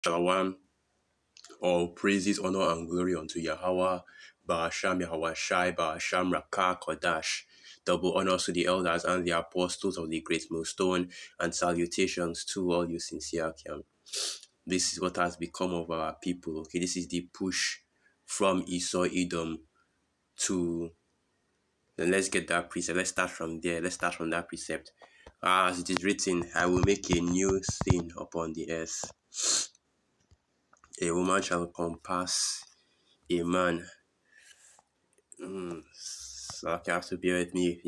Shalom, all praises, honor, and glory unto Yahweh, Ba'asham Yahweh Shai, Ba'asham Rakah Kodash. Double honors to the elders and the apostles of the great millstone, and salutations to all you sincere Akiam. This is what has become of our people. Okay, this is the push from Esau Edom to. Then let's get that precept. Let's start from there. Let's start from that precept. As it is written, I will make a new thing upon the earth. A woman shall compass a man. So you have to bear with me.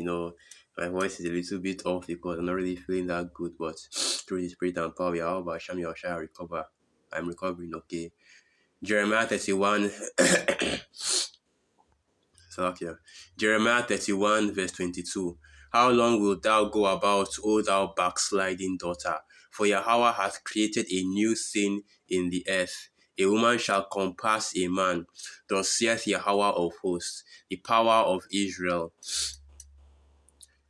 My voice is a little bit off because I'm not really feeling that good. But through the spirit and power, Yahweh Hashem Yahushua, I recover. I'm recovering. Okay. Jeremiah 31. Jeremiah 31 verse 22. How long wilt thou go about, O thou backsliding daughter? For Yahweh hath created a new thing in the earth. A woman shall compass a man. Thus saith Yahweh of hosts, the power of Israel.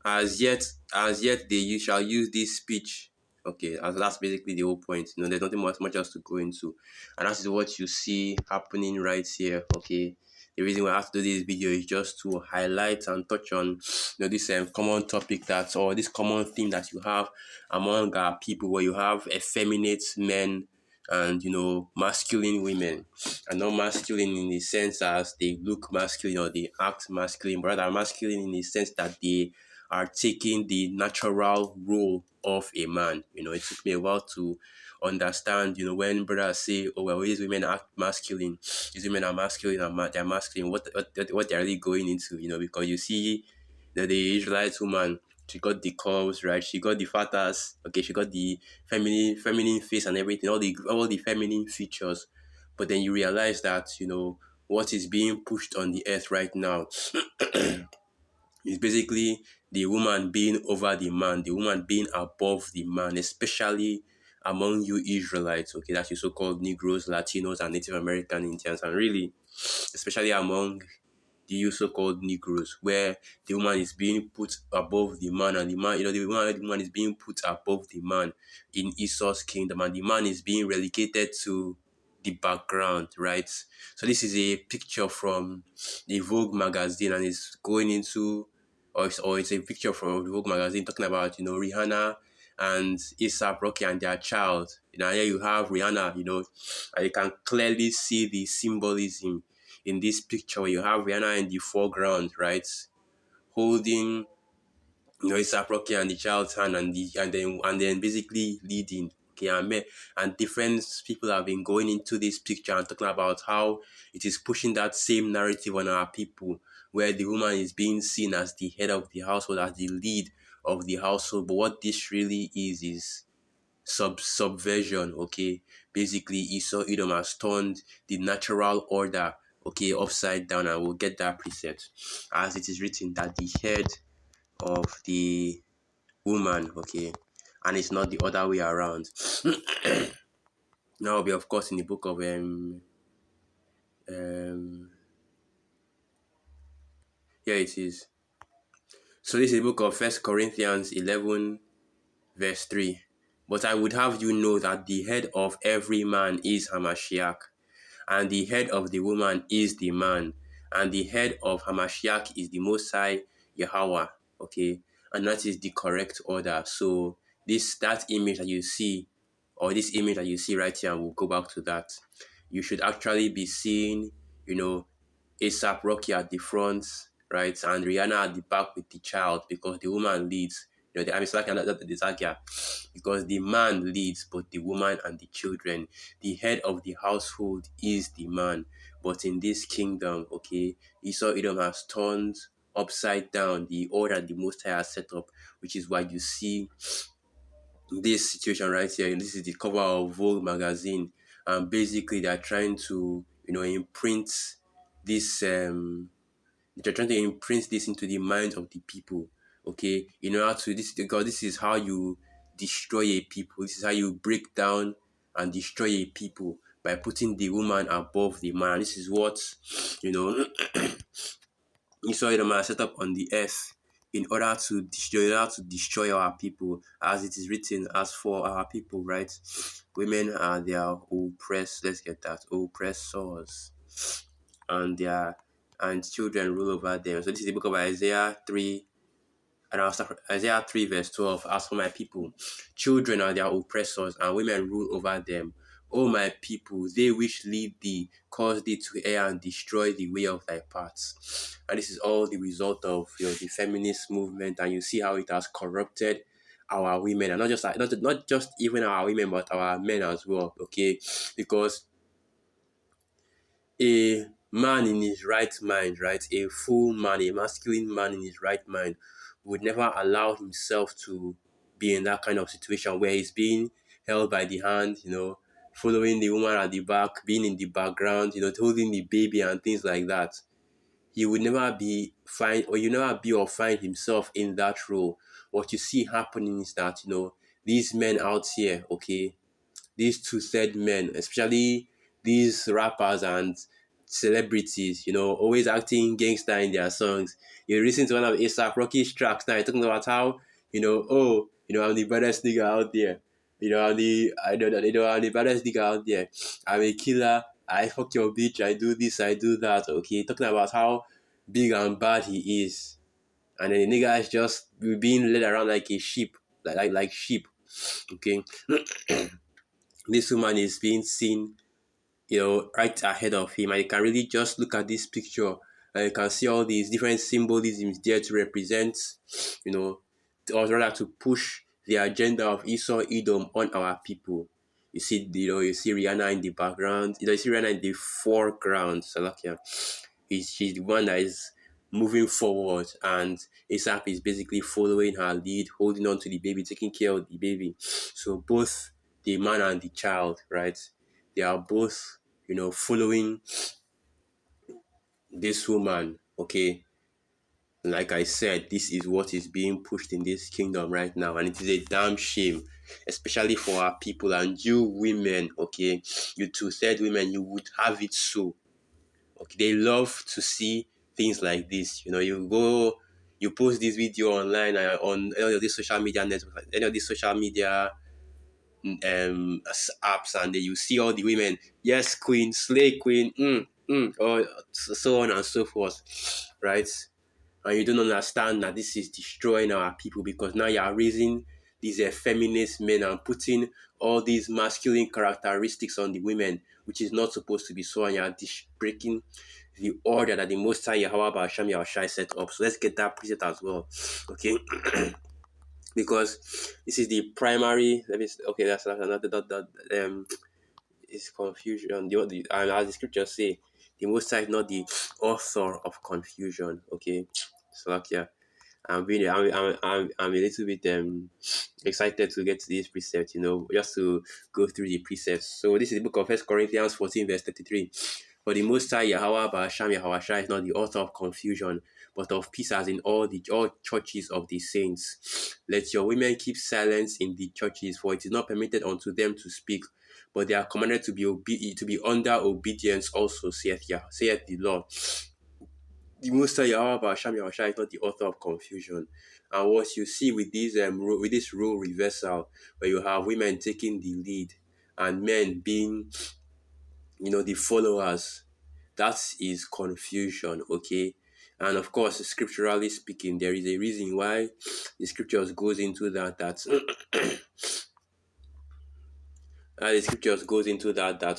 As yet they shall use this speech. Okay, as that's basically the whole point. There's nothing much else to go into. And that is what you see happening right here. Okay. The reason why I have to do this video is just to highlight and touch on this common topic or this common theme that you have among our people, where you have effeminate men and masculine women. And not masculine in the sense as they look masculine or they act masculine, but rather masculine in the sense that they are taking the natural role of a man. It took me a while to understand, when brothers say, oh, well, these women act masculine, these women are masculine and they're masculine, what they're really going into, because you see that the Israelite woman, she got the curves, right? She got the fat ass, okay, she got the feminine face and everything, all the feminine features. But then you realize that, what is being pushed on the earth right now is basically the woman being over the man, the woman being above the man, especially among you Israelites, okay, that's your so-called Negroes, Latinos, and Native American Indians, and really, especially among the you so-called Negroes, where the woman is being put above the man, and the man, the woman is being put above the man in Esau's kingdom, and the man is being relegated to the background, right? So this is a picture from the Vogue magazine, and it's going into, or it's a picture from the Vogue magazine talking about Rihanna and ASAP Rocky and their child. Here you have Rihanna, and you can clearly see the symbolism in this picture where you have Rihanna in the foreground, right, holding ASAP Rocky and the child's hand, and then basically leading. Okay, and different people have been going into this picture and talking about how it is pushing that same narrative on our people, where the woman is being seen as the head of the household, as the lead of the household. But what this really is subversion. Okay, basically Esau Edom has turned the natural order, okay, upside down, and we'll get that precept as it is written that the head of the woman, okay, and it's not the other way around. Now will be of course in the book of here it is. So this is the book of First Corinthians 11 verse 3. But I would have you know that the head of every man is Hamashiach, and the head of the woman is the man, and the head of Hamashiach is the Most High Yahweh. Okay, and that is the correct order. So that image that you see, or this image that you see right here, and we'll go back to that. You should actually be seeing, ASAP Rocky at the front, right, and Rihanna at the back with the child, because the woman leads. I mean, it's like another Zakia, because the man leads, but the woman and the children, the head of the household is the man. But in this kingdom, okay, Esau Edom has turned upside down the order the Most High has set up, which is why you see this situation right here. And this is the cover of Vogue magazine, and basically they're trying to, imprint this. They're trying to imprint this into the minds of the people. Okay, in order to this, because this is how you destroy a people. This is how you break down and destroy a people, by putting the woman above the man. This is what Esau Edom has set up on the earth. in order to destroy our people, as it is written, as for our people, right? Women are their oppressed. Let's get that, oppressors, and their and children rule over them. So this is the book of Isaiah 3. And I'll start from Isaiah 3, verse 12. As for my people, children are their oppressors, and women rule over them. O my people, they which lead thee, cause thee to err and destroy the way of thy paths. And this is all the result of the feminist movement, and you see how it has corrupted our women, and not just even our women, but our men as well. Okay, because a man in his right mind, right? A full man, a masculine man in his right mind would never allow himself to be in that kind of situation where he's being held by the hand, following the woman at the back, being in the background, holding the baby and things like that. He would never be find or you never be or find himself in that role. What you see happening is that, these men out here, okay, these two-third men, especially these rappers and celebrities, always acting gangster in their songs. You listen to one of ASAP Rocky's tracks now, talking about how, I'm the baddest nigga out there. I'm the baddest nigga out there. I'm a killer. I fuck your bitch. I do this. I do that. Okay, talking about how big and bad he is, and then the nigga is just being led around like a sheep, like sheep. Okay, this woman is being seen, right ahead of him, and you can really just look at this picture, and you can see all these different symbolisms there to represent, or rather to push the agenda of Esau Edom on our people. You see Rihanna in the background, you see Rihanna in the foreground. Salakia, she's the one that is moving forward, and ASAP is basically following her lead, holding on to the baby, taking care of the baby. So both the man and the child, right? They are both, following this woman, okay? Like I said, this is what is being pushed in this kingdom right now, and it is a damn shame, especially for our people and you women, okay? You two said women, you would have it so. Okay, they love to see things like this. You post this video online, on any of these social media networks, any of these social media apps, and then you see all the women, yes queen, slay queen, or so on and so forth, right? And you don't understand that this is destroying our people, because now you are raising these feminist men and putting all these masculine characteristics on the women, which is not supposed to be so, and you are breaking the order that the Most High Yahweh Basham Yahushai set up. So let's get that preset as well, okay? Because this is the primary. Okay, that's another is confusion. And as the scriptures say, the Most High is not the author of confusion. Okay, so like, yeah, I'm a little bit excited to get to this precept. Just to go through the precepts. So this is the book of 1 Corinthians 14, verse 33. For the Most High Yahweh Ba'asham Yahushua is not the author of confusion, but of peace, as in all churches of the saints. Let your women keep silence in the churches, for it is not permitted unto them to speak, but they are commanded to be under obedience also, saith the Lord. The Most High Yahweh Ba'asham Yahushua is not the author of confusion. And what you see with this role reversal, where you have women taking the lead and men being, the followers, that is confusion, okay? And of course, scripturally speaking, there is a reason why the scriptures goes into that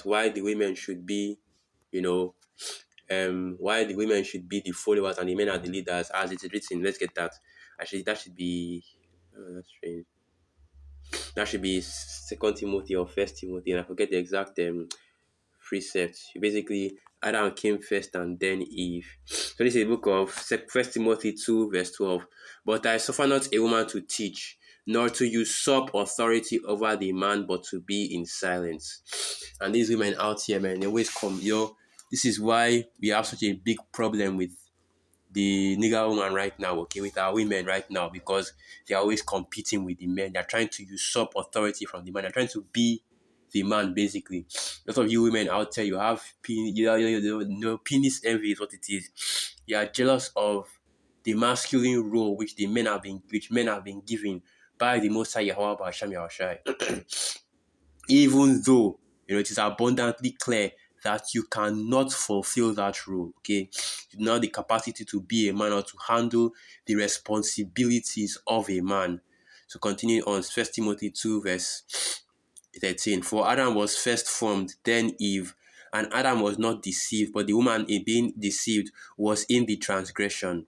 why the women should be, why the women should be the followers and the men are the leaders, as it is written. Let's get that. Actually, that should be, that's strange. That should be Second Timothy or First Timothy, and I forget the exact precept. Basically, Adam came first and then Eve. So this is a book of 1 Timothy 2, verse 12. But I suffer not a woman to teach, nor to usurp authority over the man, but to be in silence. And these women out here, man, they always come, this is why we have such a big problem with the nigger woman right now, okay, with our women right now, because they're always competing with the men. They're trying to usurp authority from the man. They're trying to be the man, basically. A lot of you women out there, you have penis envy is what it is. You are jealous of the masculine role which men have been given by the Most High Yahweh Basham Yahushai. Even though it is abundantly clear that you cannot fulfill that role, okay? You do not have the capacity to be a man or to handle the responsibilities of a man. So continuing on, 1 Timothy 2 verse 13. For Adam was first formed, then Eve, and Adam was not deceived, but the woman in being deceived was in the transgression.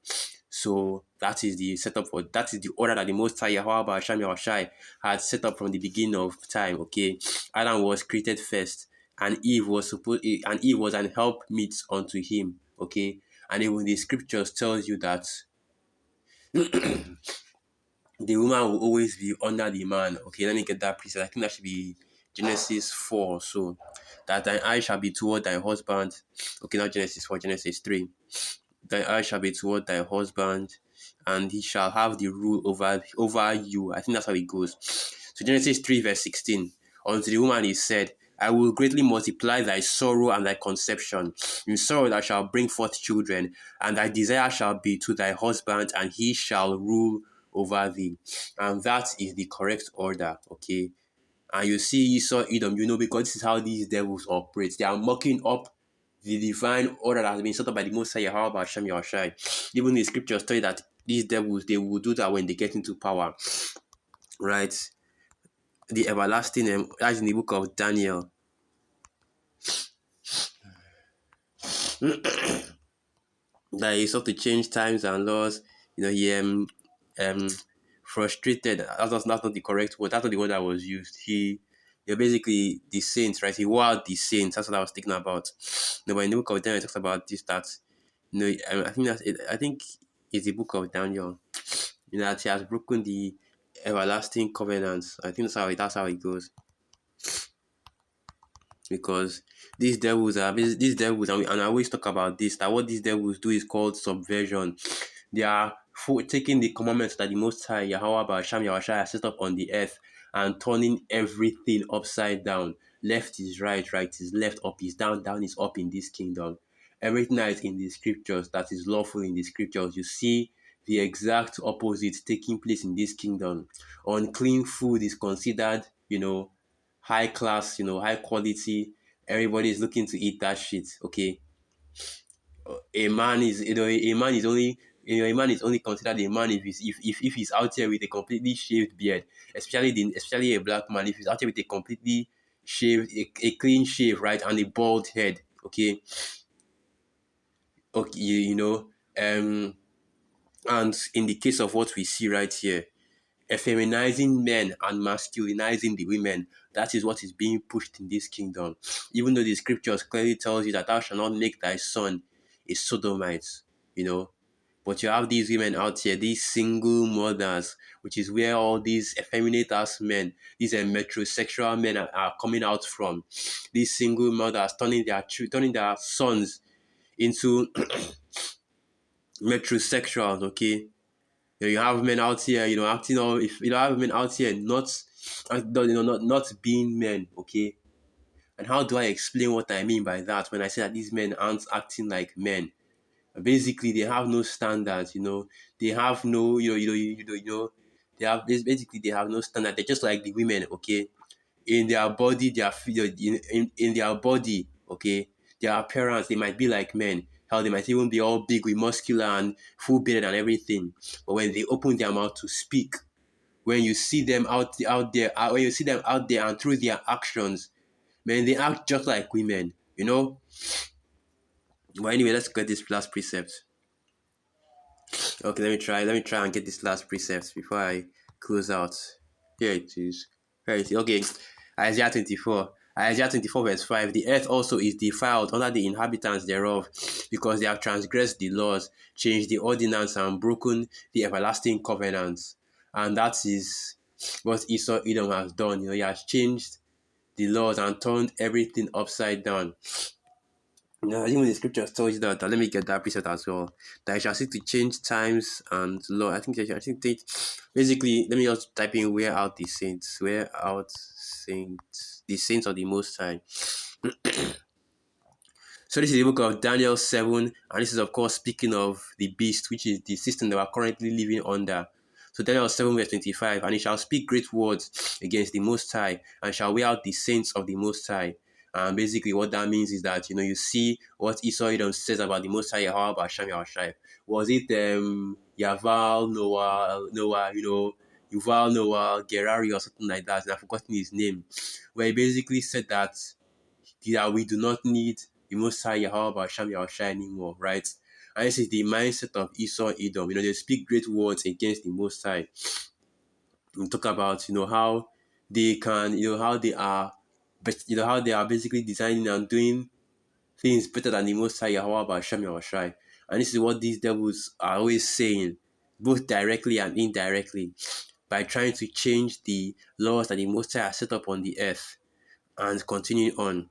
So that is the setup for that is the order that the Most High Yahweh Hashem Yahushai had set up from the beginning of time. Okay, Adam was created first, and Eve was an helpmeet unto him. Okay, and even the scriptures tells you that the woman will always be under the man. Okay, let me get that precise. I think that should be Genesis 4. So that thine eye shall be toward thy husband. Okay, not Genesis 4, Genesis 3. Thy eye shall be toward thy husband, and he shall have the rule over you. I think that's how it goes. So Genesis 3, verse 16. Unto the woman he said, I will greatly multiply thy sorrow and thy conception. In sorrow thou shalt bring forth children, and thy desire shall be to thy husband, and he shall rule over thee. And that is the correct order, okay? And you see Esau, Edom, because this is how these devils operate. They are mocking up the divine order that has been set up by the Most High Yahweh Hashem Yahushai. Even the scriptures tell you that these devils, they will do that when they get into power. Right? The everlasting, as in the book of Daniel. That he sought to change times and laws. He frustrated. That's not the correct word. That's not the word that was used. Basically the saints, right? He wore out the saints. That's what I was thinking about. But in the book of Daniel, it talks about this. That I think that's it. I think it's the book of Daniel. That he has broken the everlasting covenants. I think that's how it goes. Because these devils, and I always talk about this, that what these devils do is called subversion. They are taking the commandments that the Most High Yahweh Basham Yahushua has set up on the earth and turning everything upside down. Left is right, right is left, up is down, down is up in this kingdom. Everything that is in the scriptures, that is lawful in the scriptures, you see the exact opposite taking place in this kingdom. Unclean food is considered, high class, high quality. Everybody is looking to eat that shit. Okay, a man is, a man is only considered a man if he's out here with a completely shaved beard, especially a black man. If he's out here with a completely shaved, a clean shave, right, and a bald head. Okay, and in the case of what we see right here, effeminizing men and masculinizing the women. That is what is being pushed in this kingdom. Even though the scriptures clearly tells you that thou shalt not make thy son a sodomite, But you have these women out here, these single mothers, which is where all these effeminate ass men, these metrosexual men are coming out from. These single mothers turning their sons into metrosexuals, okay? You have men out here, acting all. If you have men out here not being men, okay. And how do I explain what I mean by that when I say that these men aren't acting like men? Basically, they have no standards. They have no, they have no standard. They're just like the women, okay. In their body, in their body, okay. Their appearance, they might be like men. How they might even be all big with muscular and full beard and everything. But when they open their mouth to speak, when you see them out there, when you see them out there and through their actions, man, they act just like women. But anyway, let's get this last precept. Okay, let me try and get this last precept before I close out. Here it is. Okay, Isaiah 24. Isaiah 24 verse 5. The earth also is defiled under the inhabitants thereof, because they have transgressed the laws, changed the ordinance, and broken the everlasting covenants. And that is what Esau Edom has done. He has changed the laws and turned everything upside down. Even the scriptures tells you that. Let me get that precept as well. That I shall seek to change times and law. Basically, let me just type in wear out the saints. Wear out saints. The saints of the Most High. So this is the book of Daniel 7, and this is of course speaking of the beast, which is the system that we're currently living under. So Daniel 7 verse 25, and he shall speak great words against the Most High, and shall wear out the saints of the Most High. And basically what that means is that, you see what Esau Edom says about the Most High, Yahweh Basham Yahushai. Was it Yaval, Noah, Yuval Noah, Gerari or something like that, and I've forgotten his name, where he basically said that we do not need the Most High Yahweh Basham Yahushai anymore, right? And this is the mindset of Esau Edom. They speak great words against the Most High. We talk about how they can, how they are, but how they are basically designing and doing things better than the Most High Yahweh Basham Yahushai. And this is what these devils are always saying, both directly and indirectly, by trying to change the laws that the Most High has set up on the earth and continue on,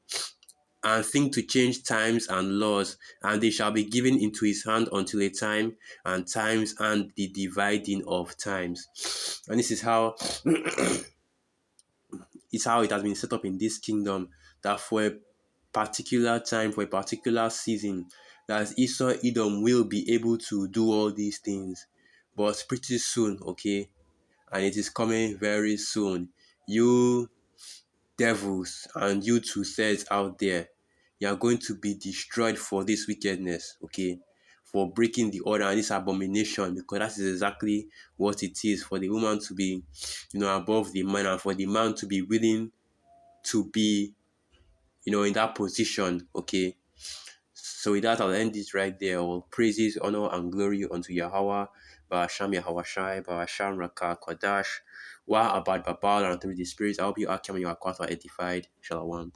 and think to change times and laws, and they shall be given into his hand until a time and times and the dividing of times. And this is how it has been set up in this kingdom, that for a particular time, for a particular season, that Esau Edom will be able to do all these things. But pretty soon, okay, and it is coming very soon, you devils and you two-thirds out there, you are going to be destroyed for this wickedness, okay? For breaking the order and this abomination, because that is exactly what it is, for the woman to be, above the man, and for the man to be willing to be, in that position, okay? So with that, I'll end this right there. All praises, honor, and glory unto Yahweh, Ba'asham Yahawashai, Ba'asham Raka Kodash, Wa Abad Babal, and through the Spirit. I hope you are coming, you are quite edified. Shalom.